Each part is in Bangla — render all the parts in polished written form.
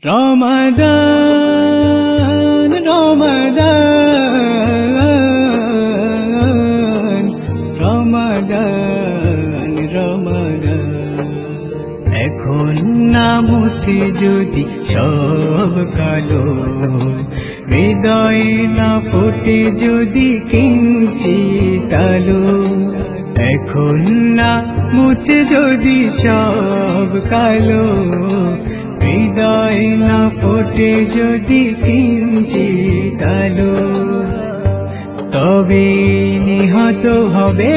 রমাদান রমাদান রমাদান রমাদান এখন না মুছে যদি সব কালো, হৃদয়ে না ফোটে যদি কিঞ্চিৎ আলো। এখন না মুছে যদি সব কালো, হৃদয়ে না ফোটে যদি কিঞ্চিৎ আলো, তবে নিহত হবে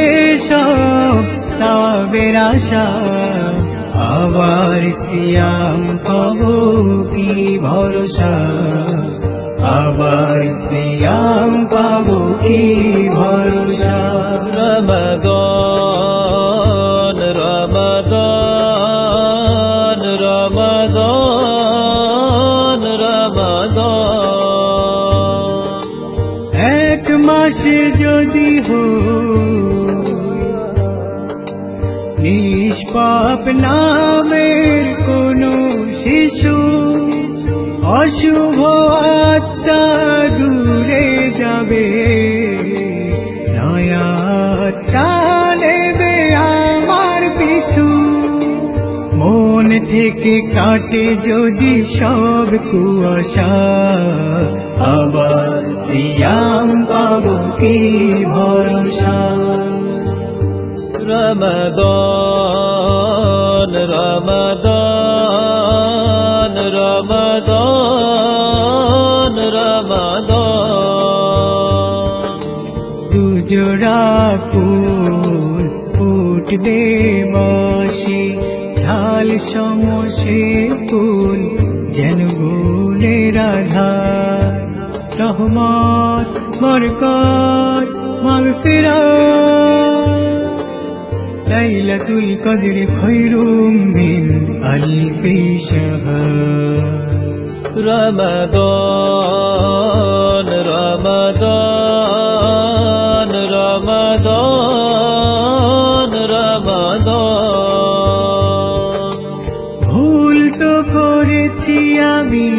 সব সওয়াবের আশা। আবার সিয়াম পাবো কি ভরসা, আবার সিয়াম পাবো কি ভরসা। রমাদান রমাদান রমাদান রমাদান এক মাসে যদি নিষ্পাপ নামের কোনো শিশু, অশুভ আত্মা দূরে যাবে, নয়া আত্মা নেবে আমার পিছু। মন থেকে কাটে যদি সব কুয়াশা, আবার সিয়াম পাবো কি ভরসা। রমাদান রমাদান রমাদান রমাদান দুজোড়া ফুল ফুটবে মাসে, ঢাল সমসে ফুল যেন গুণের আধার। রহমত বরকত মাগফিরাত, লাইলাতুল কদর খায়রুম মিন আলফি শাহর। রমাদান রমাদান রমাদান রমাদান ভুল তো করেছি আমি,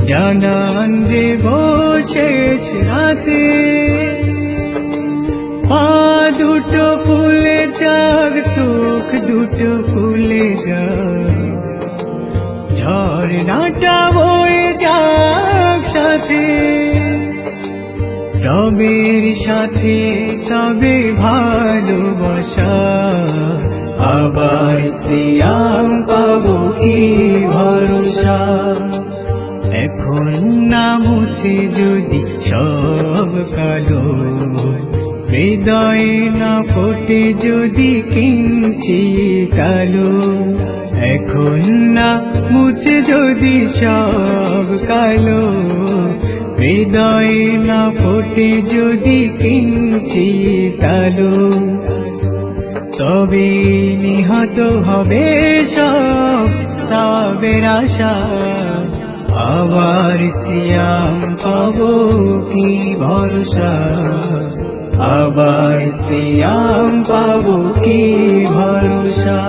জানান দেব শেষ রাতে। পা দুটো ফুলে যাক, চোখ দুটো ফুলে যাক, ঝর্ণাটা বয়ে যাক সাথে। রবের সাথে তবে ভালোবাসা, আবার সিয়াম পাবো কি ভরসা। এখন না মুছে যদি সব কালো, হৃদয়ে না ফোটে যদি কিঞ্চিৎ আলো। এখন না মুছে যদি সব কালো, হৃদয়ে না ফোটে যদি কিঞ্চিৎ আলো, তবে নিহত হবে সব সওয়াবের আশা। আবার সিয়াম পাবো কি ভরসা, আবার সিয়াম পাবো কি ভরসা।